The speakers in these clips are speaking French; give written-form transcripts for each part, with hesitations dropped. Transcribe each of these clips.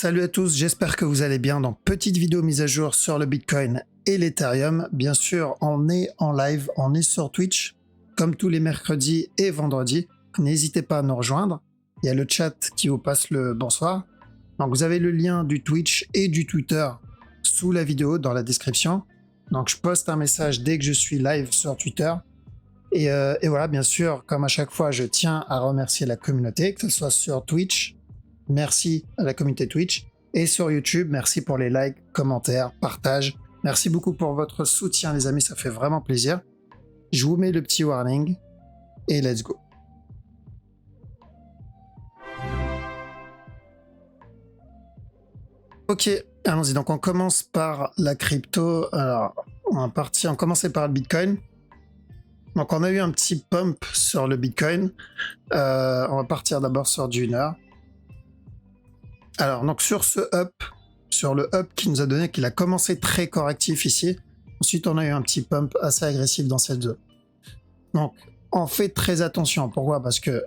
Salut à tous, j'espère que vous allez bien. Dans petite vidéo mise à jour sur le Bitcoin et l'Ethereum. Bien sûr, on est en live, on est sur Twitch, comme tous les mercredis et vendredis. N'hésitez pas à nous rejoindre. Il y a le chat qui vous passe le bonsoir. Donc vous avez le lien du Twitch et du Twitter sous la vidéo dans la description. Donc je poste un message dès que je suis live sur Twitter. Et voilà, bien sûr, comme à chaque fois, je tiens à remercier la communauté, que ce soit sur Twitch. Merci à la communauté Twitch. Et sur YouTube, merci pour les likes, commentaires, partages. Merci beaucoup pour votre soutien, les amis, ça fait vraiment plaisir. Je vous mets le petit warning et let's go. Ok, allons-y. Donc on commence par la crypto. Alors, on va commencer par le Bitcoin. Donc on a eu un petit pump sur le Bitcoin. On va partir d'abord sur du 1 heure. Alors, donc sur le up qui nous a donné, qu'il a commencé très correctif ici. Ensuite, on a eu un petit pump assez agressif dans cette zone. Donc, on fait très attention. Pourquoi? Parce que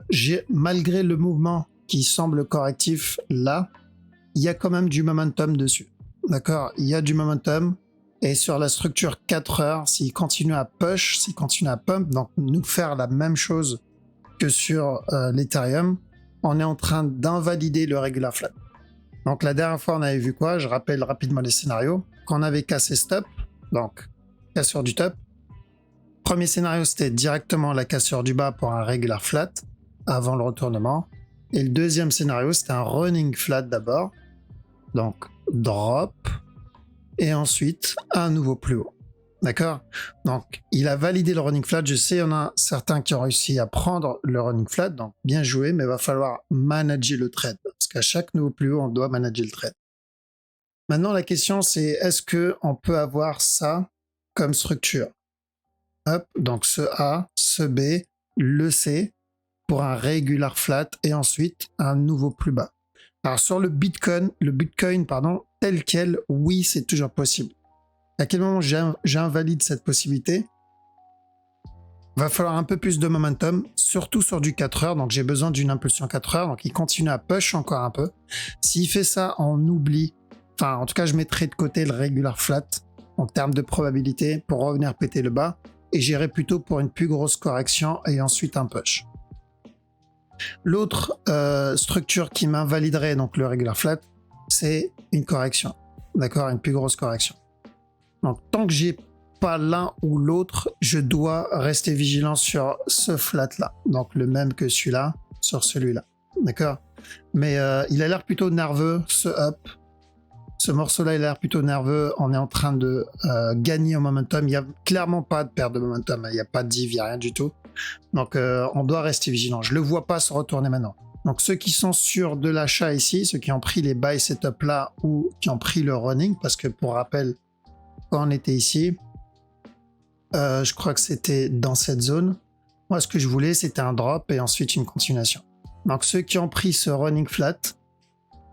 malgré le mouvement qui semble correctif là, il y a quand même du momentum dessus. D'accord? Il y a du momentum. Et sur la structure 4 heures, s'il continue à push, s'il continue à pump, donc nous faire la même chose que sur l'Ethereum, on est en train d'invalider le regular flat. Donc la dernière fois, on avait vu quoi? Je rappelle rapidement les scénarios. Quand on avait cassé stop, donc cassure du top. Premier scénario, c'était directement la cassure du bas pour un regular flat avant le retournement. Et le deuxième scénario, c'était un running flat d'abord. Donc drop. Et ensuite, un nouveau plus haut. D'accord? Donc, il a validé le running flat. Je sais, il y en a certains qui ont réussi à prendre le running flat. Donc, bien joué, mais il va falloir manager le trade. Parce qu'à chaque nouveau plus haut, on doit manager le trade. Maintenant, la question, c'est est-ce qu'on peut avoir ça comme structure? Hop, donc ce A, ce B, le C, pour un regular flat, et ensuite un nouveau plus bas. Alors, sur le Bitcoin, tel quel, oui, c'est toujours possible. À quel moment j'invalide cette possibilité? Va falloir un peu plus de momentum, surtout sur du 4 heures. Donc j'ai besoin d'une impulsion 4 heures. Donc il continue à push encore un peu. S'il fait ça, on oublie. Enfin, en tout cas, je mettrai de côté le regular flat en termes de probabilité pour revenir péter le bas. Et j'irai plutôt pour une plus grosse correction et ensuite un push. L'autre structure qui m'invaliderait donc le regular flat, c'est une correction. D'accord? Une plus grosse correction. Donc, tant que j'ai pas l'un ou l'autre, je dois rester vigilant sur ce flat-là. Donc, le même que celui-là, sur celui-là. D'accord? Mais il a l'air plutôt nerveux, ce up. Ce morceau-là, il a l'air plutôt nerveux. On est en train de gagner en momentum. Il n'y a clairement pas de perte de momentum. Il n'y a pas de div, il n'y a rien du tout. Donc, on doit rester vigilant. Je ne le vois pas se retourner maintenant. Donc, ceux qui sont sur de l'achat ici, ceux qui ont pris les buy setup là ou qui ont pris le running, parce que pour rappel, quand on était ici, je crois que c'était dans cette zone. Moi, ce que je voulais, c'était un drop et ensuite une continuation. Donc, ceux qui ont pris ce running flat,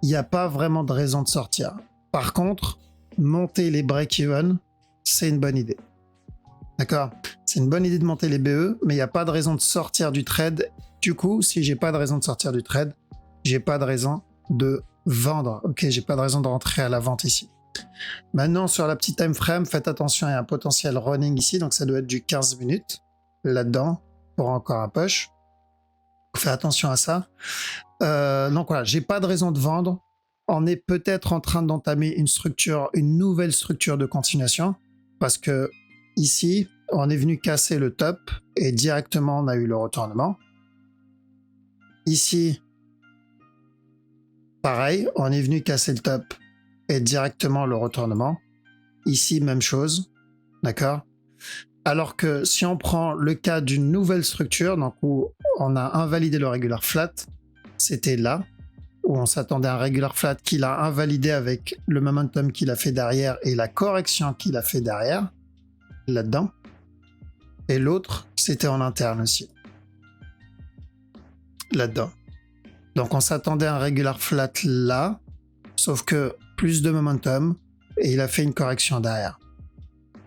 il n'y a pas vraiment de raison de sortir. Par contre, monter les break-even, c'est une bonne idée. D'accord? C'est une bonne idée de monter les BE, mais il n'y a pas de raison de sortir du trade. Du coup, si j'ai pas de raison de sortir du trade, j'ai pas de raison de vendre. Ok, j'ai pas de raison de rentrer à la vente ici. Maintenant, sur la petite time frame, faites attention, il y a un potentiel running ici, donc ça doit être du 15 minutes là-dedans pour encore un push. Faites attention à ça. Donc voilà, j'ai pas de raison de vendre. On est peut-être en train d'entamer une nouvelle structure de continuation parce que ici, on est venu casser le top et directement on a eu le retournement. Ici, pareil, on est venu casser le top et directement le retournement. Ici, même chose. D'accord? Alors que si on prend le cas d'une nouvelle structure, donc où on a invalidé le regular flat, c'était là, où on s'attendait à un regular flat qu'il a invalidé avec le momentum qu'il a fait derrière et la correction qu'il a fait derrière, là-dedans. Et l'autre, c'était en interne aussi. Là-dedans. Donc on s'attendait à un regular flat là, sauf que plus de momentum et il a fait une correction derrière.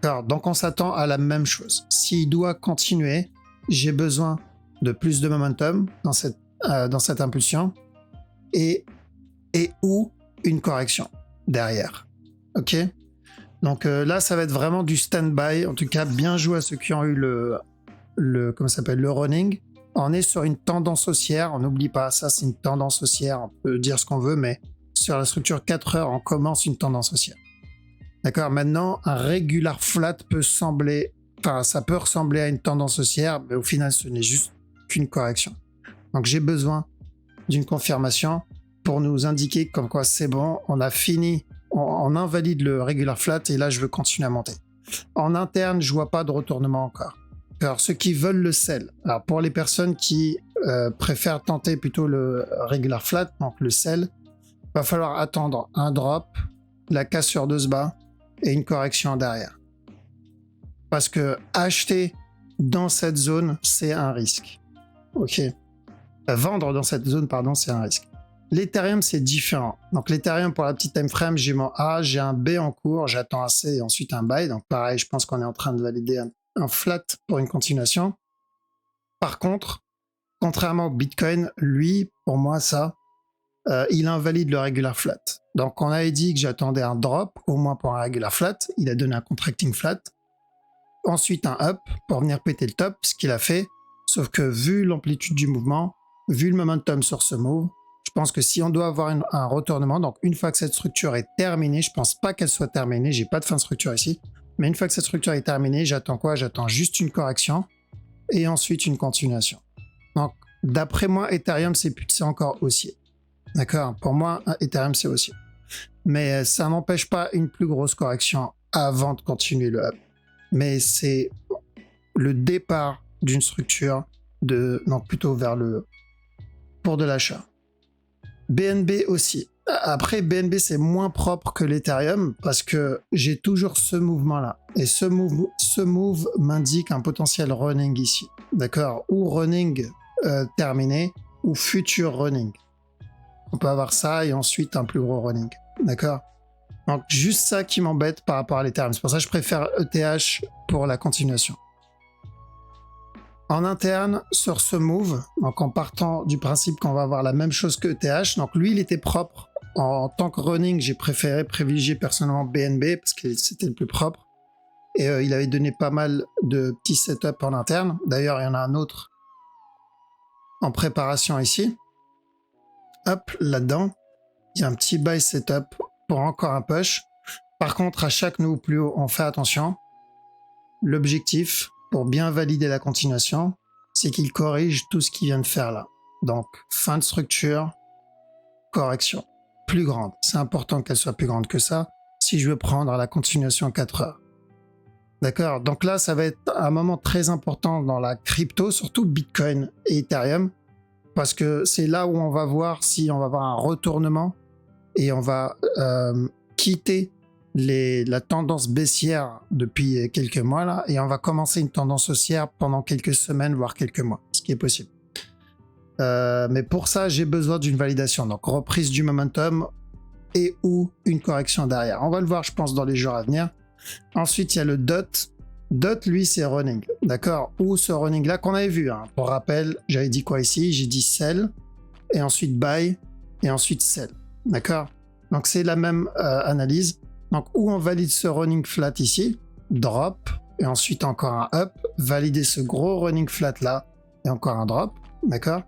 Alors, donc on s'attend à la même chose. S'il doit continuer, j'ai besoin de plus de momentum dans cette impulsion et ou une correction derrière. Ok. Donc là, ça va être vraiment du stand-by. En tout cas, bien joué à ceux qui ont eu comment ça s'appelle, le running. On est sur une tendance haussière. On n'oublie pas, ça, c'est une tendance haussière. On peut dire ce qu'on veut, mais sur la structure 4 heures, on commence une tendance haussière. D'accord. Maintenant, un regular flat peut sembler, enfin, ça peut ressembler à une tendance haussière, mais au final, ce n'est juste qu'une correction. Donc, j'ai besoin d'une confirmation pour nous indiquer comme quoi c'est bon, on a fini, on invalide le regular flat et là je veux continuer à monter. En interne, je vois pas de retournement encore. Alors ceux qui veulent le sell, alors pour les personnes qui préfèrent tenter plutôt le regular flat, donc le sell, va falloir attendre un drop, la cassure de ce bas et une correction derrière. Parce que acheter dans cette zone, c'est un risque. Ok. Vendre dans cette zone, pardon, c'est un risque. L'Ethereum, c'est différent. Donc, l'Ethereum, pour la petite time frame, j'ai mon A, j'ai un B en cours, j'attends un C et ensuite un buy. Donc, pareil, je pense qu'on est en train de valider un flat pour une continuation. Par contre, contrairement au Bitcoin, lui, pour moi, ça, il invalide le regular flat. Donc, on avait dit que j'attendais un drop, au moins pour un regular flat. Il a donné un contracting flat. Ensuite, un up pour venir péter le top, ce qu'il a fait. Sauf que vu l'amplitude du mouvement, vu le momentum sur ce move, je pense que si on doit avoir un retournement, donc une fois que cette structure est terminée, je pense pas qu'elle soit terminée, j'ai pas de fin de structure ici, mais une fois que cette structure est terminée, j'attends quoi? J'attends juste une correction et ensuite une continuation. Donc, d'après moi, Ethereum, c'est encore haussier. D'accord? Pour moi, Ethereum, c'est haussier. Mais ça n'empêche pas une plus grosse correction avant de continuer le up. Mais c'est le départ d'une structure donc plutôt vers pour de l'achat. BNB aussi. Après, BNB, c'est moins propre que l'Ethereum parce que j'ai toujours ce mouvement-là. Et ce move m'indique un potentiel running ici. D'accord? Ou running terminé, ou futur running. On peut avoir ça et ensuite un plus gros running. D'accord? Donc, juste ça qui m'embête par rapport à l'Ethereum. C'est pour ça que je préfère ETH pour la continuation. En interne, sur ce move, donc en partant du principe qu'on va avoir la même chose que ETH, donc lui, il était propre. En tant que running, j'ai préféré privilégier personnellement BNB parce que c'était le plus propre. Et il avait donné pas mal de petits setups en interne. D'ailleurs, il y en a un autre en préparation ici. Hop, là-dedans, il y a un petit buy setup pour encore un push. Par contre, à chaque nouveau plus haut, on fait attention. L'objectif, pour bien valider la continuation, c'est qu'il corrige tout ce qu'il vient de faire là. Donc, fin de structure, correction. Plus grande. C'est important qu'elle soit plus grande que ça si je veux prendre la continuation 4 heures. D'accord? Donc là, ça va être un moment très important dans la crypto, surtout Bitcoin et Ethereum, parce que c'est là où on va voir si on va avoir un retournement et on va quitter la tendance baissière depuis quelques mois là, et on va commencer une tendance haussière pendant quelques semaines, voire quelques mois, ce qui est possible. Mais pour ça, j'ai besoin d'une validation, donc reprise du momentum et ou une correction derrière. On va le voir, je pense, dans les jours à venir. Ensuite, il y a le DOT. DOT, lui, c'est running, d'accord? Ou ce running-là qu'on avait vu. Hein. Pour rappel, j'avais dit quoi ici? J'ai dit sell, et ensuite buy, et ensuite sell, d'accord? Donc, c'est la même analyse. Donc, où on valide ce running flat ici, drop, et ensuite encore un up, valider ce gros running flat là, et encore un drop, d'accord?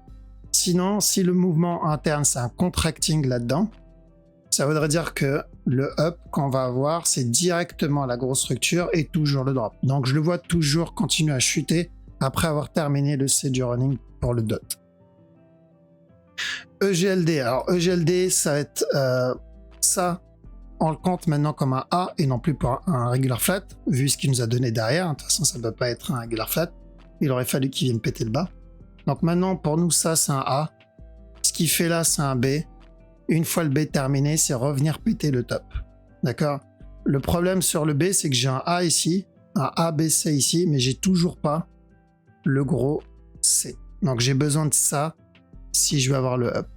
Sinon, si le mouvement interne, c'est un contracting là-dedans, ça voudrait dire que le up qu'on va avoir, c'est directement la grosse structure et toujours le drop. Donc, je le vois toujours continuer à chuter après avoir terminé le C du running pour le DOT. EGLD. Alors, EGLD, ça va être ça. On le compte maintenant comme un A et non plus pour un regular flat, vu ce qu'il nous a donné derrière. De toute façon, ça ne peut pas être un regular flat. Il aurait fallu qu'il vienne péter le bas. Donc maintenant, pour nous, ça, c'est un A. Ce qu'il fait là, c'est un B. Une fois le B terminé, c'est revenir péter le top. D'accord? Le problème sur le B, c'est que j'ai un A ici, un ABC ici, mais j'ai toujours pas le gros C. Donc j'ai besoin de ça si je veux avoir le up.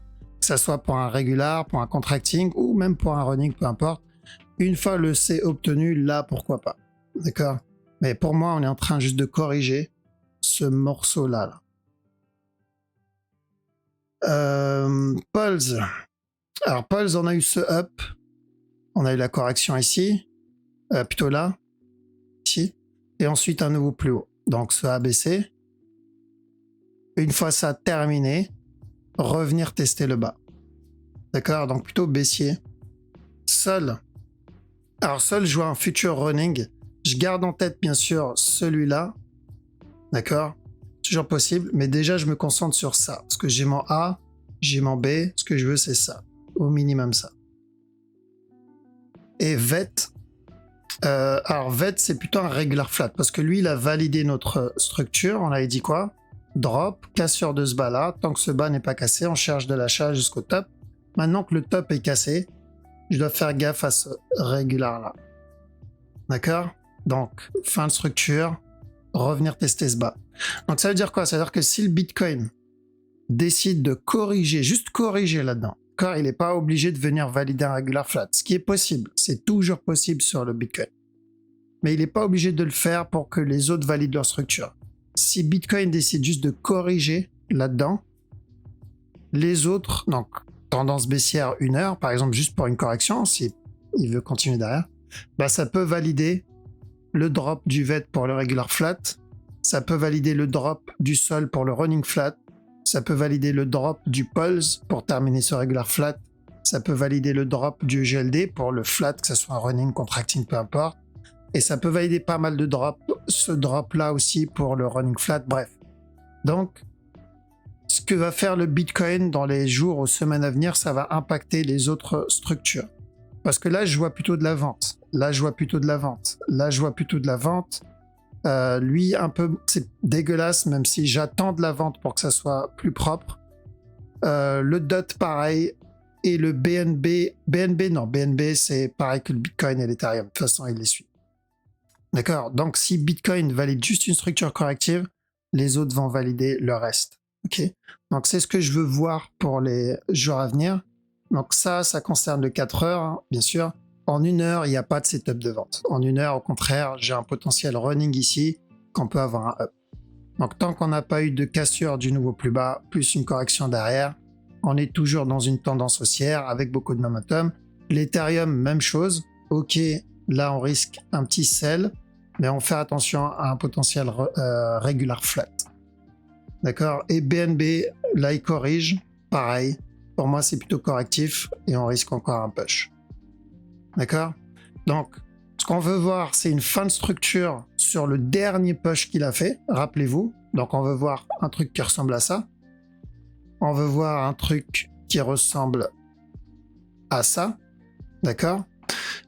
Que ça soit pour un regular, pour un contracting ou même pour un running, peu importe. Une fois le C obtenu, là, pourquoi pas. D'accord? Mais pour moi, on est en train juste de corriger ce morceau-là. Pulse. Alors, Pulse, on a eu ce up. On a eu la correction ici. Plutôt là. Ici. Et ensuite, un nouveau plus haut. Donc, ce ABC. Une fois ça terminé, revenir tester le bas. D'accord? Donc, plutôt baissier. Seul. Alors, seul, je vois un future running. Je garde en tête, bien sûr, celui-là. D'accord? Toujours possible. Mais déjà, je me concentre sur ça. Parce que j'ai mon A, j'ai mon B. Ce que je veux, c'est ça. Au minimum, ça. Et VET. Alors, VET, c'est plutôt un regular flat. Parce que lui, il a validé notre structure. On avait dit quoi? Drop, cassure de ce bas-là. Tant que ce bas n'est pas cassé, on cherche de l'achat jusqu'au top. Maintenant que le top est cassé, je dois faire gaffe à ce regular-là. D'accord? Donc, fin de structure, revenir tester ce bas. Donc, ça veut dire quoi? Ça veut dire que si le Bitcoin décide de corriger, juste corriger là-dedans, car il n'est pas obligé de venir valider un regular flat, ce qui est possible, c'est toujours possible sur le Bitcoin. Mais il n'est pas obligé de le faire pour que les autres valident leur structure. Si Bitcoin décide juste de corriger là-dedans, les autres, donc tendance baissière 1 heure, par exemple juste pour une correction, si il veut continuer derrière, bah ça peut valider le drop du VET pour le regular flat, ça peut valider le drop du sol pour le running flat, ça peut valider le drop du pulse pour terminer ce regular flat, ça peut valider le drop du GLD pour le flat, que ce soit un running, contracting, peu importe, et ça peut valider pas mal de drops, ce drop là aussi pour le running flat, bref. Donc, ce que va faire le Bitcoin dans les jours ou semaines à venir, ça va impacter les autres structures. Parce que là, je vois plutôt de la vente. Là, je vois plutôt de la vente. Là, je vois plutôt de la vente. Lui, un peu, c'est dégueulasse, même si j'attends de la vente pour que ça soit plus propre. Le DOT, pareil. Et le BNB, BNB, c'est pareil que le Bitcoin et l'Ethereum. De toute façon, il les suit. D'accord? Donc, si Bitcoin valide juste une structure corrective, les autres vont valider le reste. Ok? Donc, c'est ce que je veux voir pour les jours à venir. Donc, ça concerne le 4 heures, hein, bien sûr. En 1 heure, il n'y a pas de setup de vente. En 1 heure, au contraire, j'ai un potentiel running ici qu'on peut avoir un up. Donc, tant qu'on n'a pas eu de cassure du nouveau plus bas, plus une correction derrière, on est toujours dans une tendance haussière avec beaucoup de momentum. L'Ethereum, même chose. Ok, là, on risque un petit sell, mais on fait attention à un potentiel regular flat. D'accord? Et BNB, là, il corrige. Pareil. Pour moi, c'est plutôt correctif et on risque encore un push. D'accord? Donc, ce qu'on veut voir, c'est une fin de structure sur le dernier push qu'il a fait. Rappelez-vous. Donc, on veut voir un truc qui ressemble à ça. On veut voir un truc qui ressemble à ça. D'accord?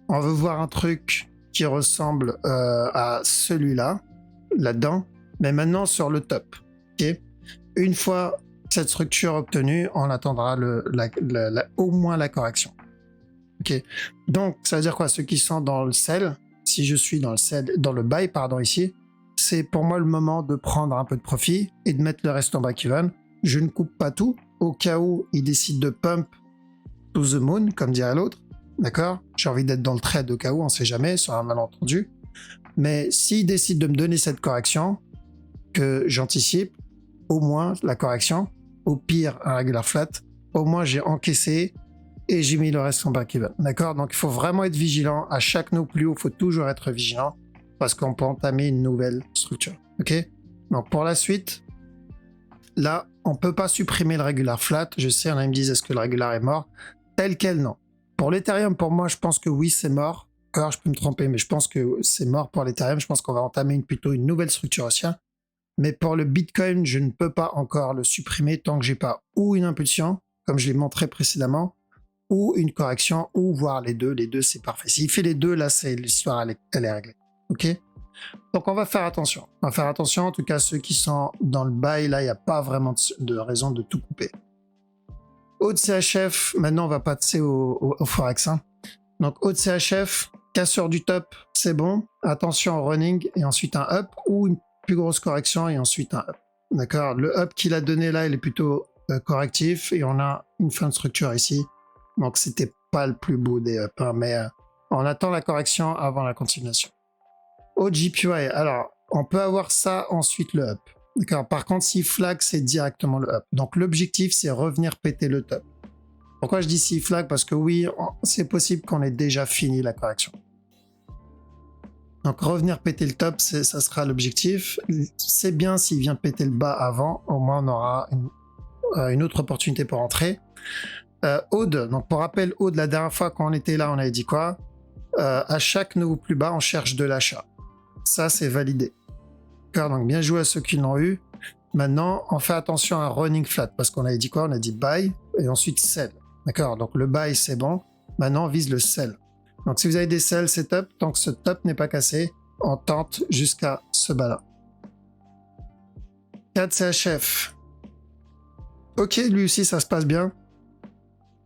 On veut voir un truc qui ressemble à celui-là, là-dedans, mais maintenant sur le top. Okay? Une fois cette structure obtenue, on attendra au moins la correction. Okay? Donc, ça veut dire quoi? Ceux qui sont dans le sell, si je suis dans le buy, pardon, ici, c'est pour moi le moment de prendre un peu de profit et de mettre le reste en break-even. Je ne coupe pas tout, au cas où il décide de pump to the moon, comme dirait l'autre. D'accord? J'ai envie d'être dans le trade au cas où, on sait jamais, sur un malentendu. Mais s'il décide de me donner cette correction, que j'anticipe, au moins la correction, au pire un regular flat, au moins j'ai encaissé et j'ai mis le reste en break-even. D'accord? Donc il faut vraiment être vigilant. À chaque no plus haut, il faut toujours être vigilant parce qu'on peut entamer une nouvelle structure. Ok? Donc pour la suite, là, on peut pas supprimer le regular flat. Je sais, il y en a qui me disent est-ce que le regular est mort? Tel quel, non. Pour l'Ethereum, pour moi, je pense que oui, c'est mort. Encore, je peux me tromper, mais je pense que c'est mort pour l'Ethereum. Je pense qu'on va entamer plutôt une nouvelle structure haussière. Mais pour le Bitcoin, je ne peux pas encore le supprimer tant que j'ai pas ou une impulsion, comme je l'ai montré précédemment, ou une correction, ou voir les deux. Les deux, c'est parfait. S'il fait les deux, là, c'est l'histoire, elle est réglée. Ok? Donc, on va faire attention. On va faire attention. En tout cas, ceux qui sont dans le buy, là, il n'y a pas vraiment de raison de tout couper. Haut de CHF, maintenant on va passer au Forex. Hein. Donc haut de CHF, cassure du top, c'est bon. Attention au running et ensuite un up ou une plus grosse correction et ensuite un up. D'accord? Le up qu'il a donné là, il est plutôt correctif et on a une fin de structure ici. Donc c'était pas le plus beau des up, hein, mais on attend la correction avant la continuation. Au JPY, alors on peut avoir ça ensuite le up. D'accord. Par contre, si flag, c'est directement le up. Donc, l'objectif, c'est revenir péter le top. Pourquoi je dis 6 flags? Parce que oui, c'est possible qu'on ait déjà fini la correction. Donc revenir péter le top, ça sera l'objectif. C'est bien s'il vient péter le bas avant, au moins on aura une autre opportunité pour entrer. Aude, donc pour rappel, Aude, la dernière fois quand on était là, on avait dit quoi? À chaque nouveau plus bas, on cherche de l'achat. Ça, c'est validé. D'accord, donc bien joué à ceux qui l'ont eu. Maintenant, on fait attention à running flat, parce qu'on avait dit quoi? On a dit buy et ensuite sell. D'accord, donc le buy, c'est bon. Maintenant, on vise le sell. Donc si vous avez des sell, c'est top. Tant que ce top n'est pas cassé, on tente jusqu'à ce bas-là. 4 CHF. Ok, lui aussi, ça se passe bien.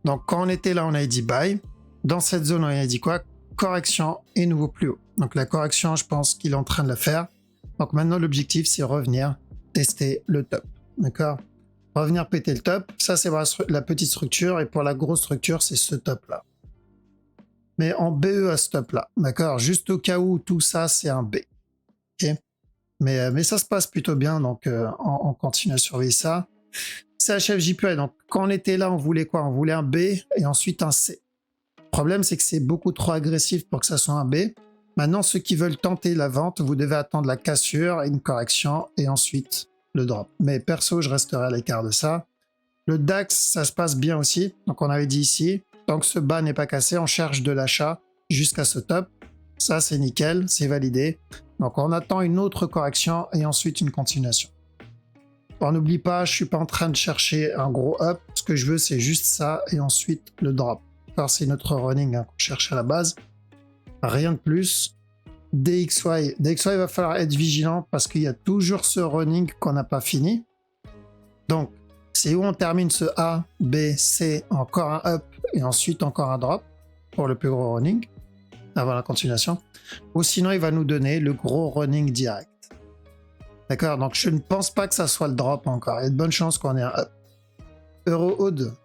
Donc quand on était là, on avait dit buy. Dans cette zone, on avait dit quoi? Correction et nouveau plus haut. Donc la correction, je pense qu'il est en train de la faire. Donc maintenant, l'objectif, c'est revenir tester le top. D'accord? Revenir péter le top. Ça, c'est la petite structure. Et pour la grosse structure, c'est ce top-là. Mais en BE à ce top-là. D'accord? Juste au cas où tout ça, c'est un B. Ok? Mais ça se passe plutôt bien. Donc, on continue à surveiller ça. CHF JPY. Donc, quand on était là, on voulait quoi? On voulait un B et ensuite un C. Le problème, c'est que c'est beaucoup trop agressif pour que ça soit un B. Maintenant, ceux qui veulent tenter la vente, vous devez attendre la cassure et une correction et ensuite le drop. Mais perso, je resterai à l'écart de ça. Le DAX, ça se passe bien aussi. Donc, on avait dit ici, tant que ce bas n'est pas cassé, on cherche de l'achat jusqu'à ce top. Ça, c'est nickel, c'est validé. Donc, on attend une autre correction et ensuite une continuation. On n'oublie pas, je suis pas en train de chercher un gros up. Ce que je veux, c'est juste ça et ensuite le drop. Alors, c'est notre running qu'on cherche à la base. Rien de plus. DXY, il va falloir être vigilant parce qu'il y a toujours ce running qu'on n'a pas fini. Donc, c'est où on termine ce A, B, C, encore un up et ensuite encore un drop pour le plus gros running avant la continuation. Ou sinon, il va nous donner le gros running direct. D'accord, donc je ne pense pas que ça soit le drop encore. Il y a de bonnes chances qu'on ait un up. Eurohood.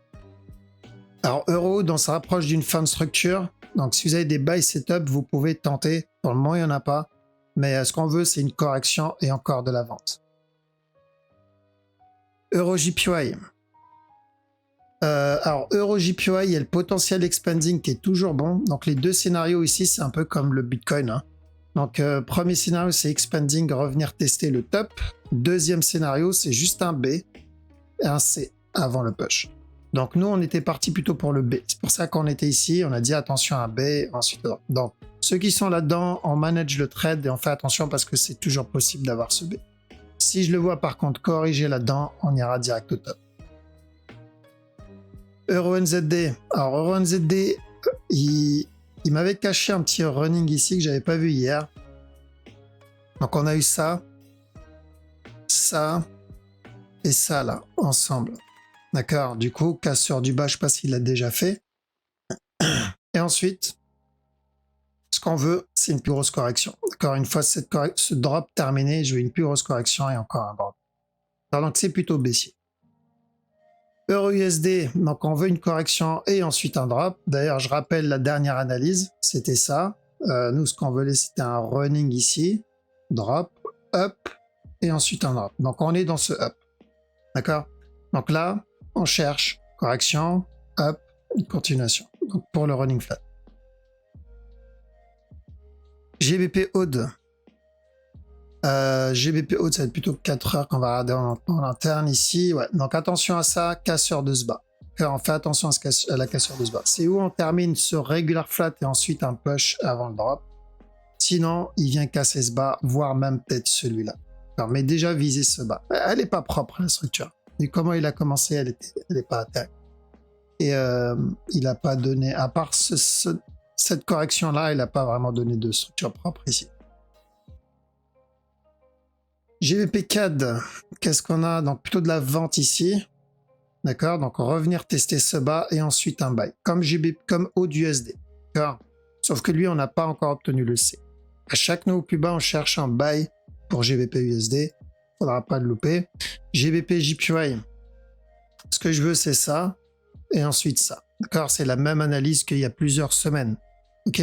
Alors, Eurohood, on se rapproche d'une fin de structure. Donc, si vous avez des buy setup, vous pouvez tenter. Pour le moment, il n'y en a pas. Mais ce qu'on veut, c'est une correction et encore de la vente. EuroJPY. Alors, EuroJPY, il y a le potentiel expanding qui est toujours bon. Donc, les deux scénarios ici, c'est un peu comme le Bitcoin. Hein. Donc, premier scénario, c'est expanding, revenir tester le top. Deuxième scénario, c'est juste un B et un C avant le push. Donc, nous, on était parti plutôt pour le B. C'est pour ça qu'on était ici. On a dit attention à un B, ensuite. Donc, ceux qui sont là-dedans, on manage le trade et on fait attention parce que c'est toujours possible d'avoir ce B. Si je le vois par contre corriger là-dedans, on ira direct au top. EuroNZD. Alors, EuroNZD, il m'avait caché un petit running ici que j'avais pas vu hier. Donc, on a eu ça, ça et ça là, ensemble. D'accord, du coup, cassure du bas, je ne sais pas s'il l'a déjà fait. Et ensuite, ce qu'on veut, c'est une plus grosse correction. D'accord, une fois ce drop terminé, je veux une plus grosse correction et encore un drop. Alors, donc, c'est plutôt baissier. EURUSD, donc on veut une correction et ensuite un drop. D'ailleurs, je rappelle la dernière analyse, c'était ça. Nous, ce qu'on voulait, c'était un running ici, drop, up et ensuite un drop. Donc, on est dans ce up. D'accord, donc là, on cherche correction, up, une continuation. Donc pour le running flat. GBP Aude. GBP Aude, ça va être plutôt 4 heures qu'on va regarder en interne ici. Ouais. Donc attention à ça, casseur de ce bas. On fait attention à la cassure de ce bas. C'est où on termine sur regular flat et ensuite un push avant le drop. Sinon, il vient casser ce bas, voire même peut-être celui-là. Mais déjà viser ce bas. Elle n'est pas propre la structure. Et comment il a commencé, elle n'est pas attaquée. Et il n'a pas donné, à part cette correction-là, il n'a pas vraiment donné de structure propre ici. GBP CAD, qu'est-ce qu'on a? Donc plutôt de la vente ici. D'accord, donc revenir tester ce bas et ensuite un buy. Comme AUDUSD. D'accord. Sauf que lui, on n'a pas encore obtenu le C. À chaque nouveau plus bas, on cherche un buy pour GBP USD. Faudra pas le louper. GBP JPY. Ce que je veux, c'est ça. Et ensuite ça. D'accord, c'est la même analyse qu'il y a plusieurs semaines. Ok.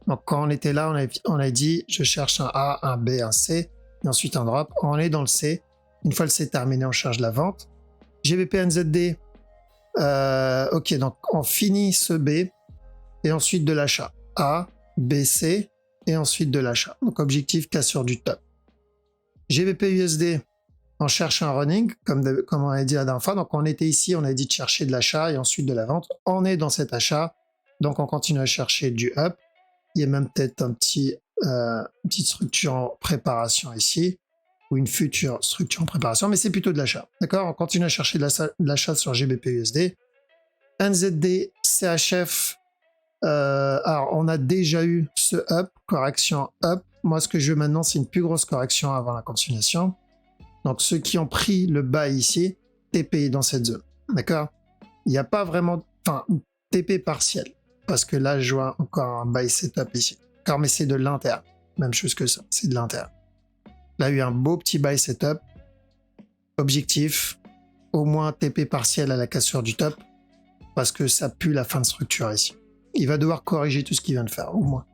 Donc quand on était là, on a dit, je cherche un A, un B, un C, et ensuite un drop. On est dans le C. Une fois le C terminé, on charge la vente. GBP NZD. Ok, donc on finit ce B et ensuite de l'achat. A, B, C et ensuite de l'achat. Donc objectif cassure du top. GBP USD, on cherche un running, comme on a dit la dernière fois. Donc on était ici, on a dit de chercher de l'achat et ensuite de la vente. On est dans cet achat, donc on continue à chercher du up. Il y a même peut-être une petite structure en préparation ici, ou une future structure en préparation, mais c'est plutôt de l'achat. D'accord? On continue à chercher de l'achat sur GBP USD. NZD, CHF, alors on a déjà eu ce up, correction up. Moi, ce que je veux maintenant, c'est une plus grosse correction avant la continuation. Donc, ceux qui ont pris le buy ici, TP dans cette zone. D'accord? Il n'y a pas vraiment... Enfin, TP partiel. Parce que là, je vois encore un buy setup ici. D'accord, mais c'est de l'interne. Même chose que ça, c'est de l'interne. Là, il y a eu un beau petit buy setup. Objectif, au moins TP partiel à la cassure du top. Parce que ça pue la fin de structure ici. Il va devoir corriger tout ce qu'il vient de faire, au moins.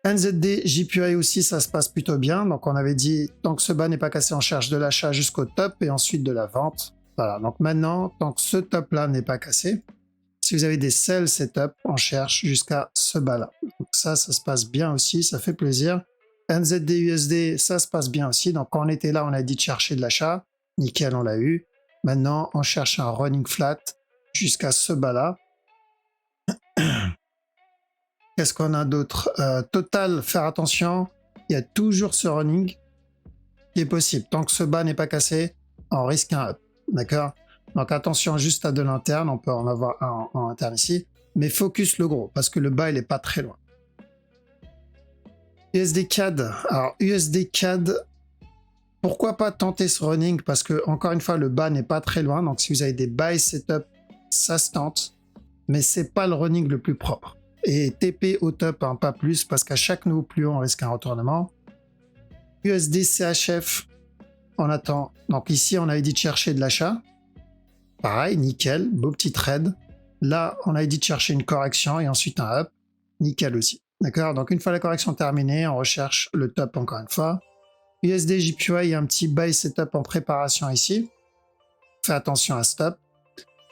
NZD, JPY aussi, ça se passe plutôt bien. Donc, on avait dit, tant que ce bas n'est pas cassé, on cherche de l'achat jusqu'au top et ensuite de la vente. Voilà. Donc, maintenant, tant que ce top-là n'est pas cassé, si vous avez des sell setup, on cherche jusqu'à ce bas-là. Donc, ça se passe bien aussi. Ça fait plaisir. NZD, USD, ça se passe bien aussi. Donc, quand on était là, on a dit de chercher de l'achat. Nickel, on l'a eu. Maintenant, on cherche un running flat jusqu'à ce bas-là. Qu'est-ce qu'on a d'autre? Total, faire attention, il y a toujours ce running qui est possible. Tant que ce bas n'est pas cassé, on risque un up. D'accord? Donc attention juste à de l'interne, on peut en avoir un en interne ici, mais focus le gros, parce que le bas, il n'est pas très loin. USD CAD. Alors USD CAD, pourquoi pas tenter ce running? Parce que, encore une fois, le bas n'est pas très loin. Donc si vous avez des buy setup, ça se tente, mais c'est pas le running le plus propre. Et TP au top, hein, pas plus, parce qu'à chaque nouveau plus haut, on risque un retournement. USD CHF, on attend. Donc ici, on avait dit de chercher de l'achat. Pareil, nickel, beau petit trade. Là, on avait dit de chercher une correction et ensuite un up. Nickel aussi. D'accord? Donc une fois la correction terminée, on recherche le top encore une fois. USD JPY, il y a un petit buy setup en préparation ici. Fais attention à stop.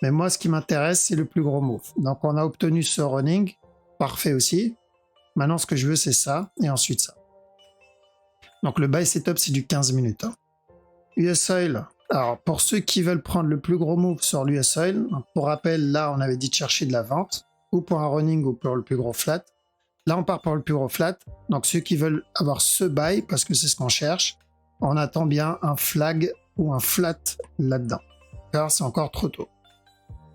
Mais moi, ce qui m'intéresse, c'est le plus gros move. Donc on a obtenu ce running. Parfait aussi. Maintenant, ce que je veux, c'est ça, et ensuite ça. Donc, le buy setup, c'est du 15 minutes. Hein. US Oil. Alors, pour ceux qui veulent prendre le plus gros move sur l'US Oil, pour rappel, là, on avait dit de chercher de la vente, ou pour un running, ou pour le plus gros flat. Là, on part pour le plus gros flat. Donc, ceux qui veulent avoir ce buy, parce que c'est ce qu'on cherche, on attend bien un flag ou un flat là-dedans. Car c'est encore trop tôt.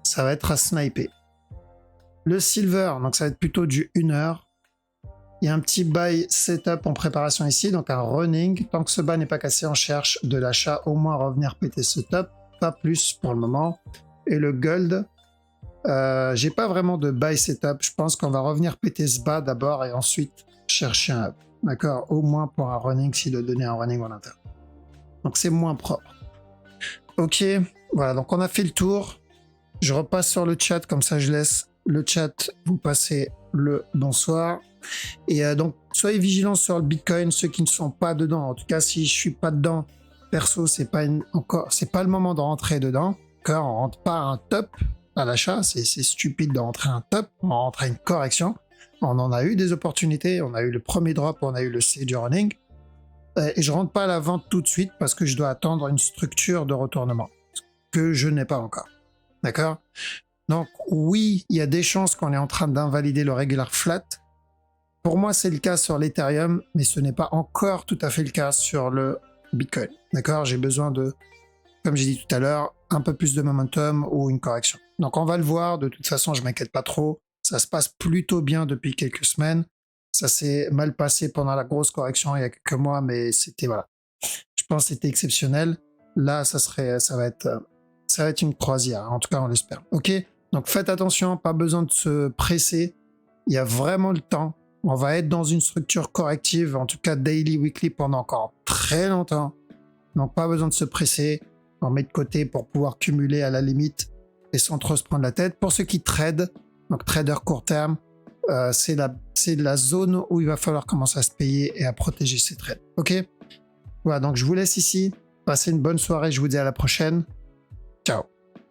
Ça va être à sniper. Le silver, donc ça va être plutôt du 1 heure. Il y a un petit buy setup en préparation ici, donc un running. Tant que ce bas n'est pas cassé, on cherche de l'achat, au moins revenir péter ce top, pas plus pour le moment. Et le gold, j'ai pas vraiment de buy setup. Je pense qu'on va revenir péter ce bas d'abord et ensuite chercher un up. D'accord? Au moins pour un running, s'il doit donner un running en interne. Donc c'est moins propre. Ok, voilà, donc on a fait le tour. Je repasse sur le chat, comme ça je laisse le chat vous passer le bonsoir. Et donc, soyez vigilants sur le Bitcoin, ceux qui ne sont pas dedans. En tout cas, si je suis pas dedans, perso, c'est pas le moment de rentrer dedans. Car on rentre pas un top à l'achat, c'est stupide de rentrer un top, on rentre à une correction. On en a eu des opportunités, on a eu le premier drop, on a eu le C du running. Et je rentre pas à la vente tout de suite parce que je dois attendre une structure de retournement que je n'ai pas encore. D'accord? Donc oui, il y a des chances qu'on est en train d'invalider le regular flat. Pour moi, c'est le cas sur l'Ethereum, mais ce n'est pas encore tout à fait le cas sur le Bitcoin. D'accord? J'ai besoin de, comme j'ai dit tout à l'heure, un peu plus de momentum ou une correction. Donc on va le voir, de toute façon, je m'inquiète pas trop. Ça se passe plutôt bien depuis quelques semaines. Ça s'est mal passé pendant la grosse correction il y a quelques mois, mais c'était, voilà. Je pense que c'était exceptionnel. Là, ça va être une croisière. En tout cas, on l'espère. Ok? Donc faites attention, pas besoin de se presser. Il y a vraiment le temps. On va être dans une structure corrective, en tout cas daily, weekly, pendant encore très longtemps. Donc pas besoin de se presser. On met de côté pour pouvoir cumuler à la limite et sans trop se prendre la tête. Pour ceux qui tradent, donc trader court terme, c'est la zone où il va falloir commencer à se payer et à protéger ses trades. Ok? Voilà, donc je vous laisse ici. Passez une bonne soirée, je vous dis à la prochaine. Ciao.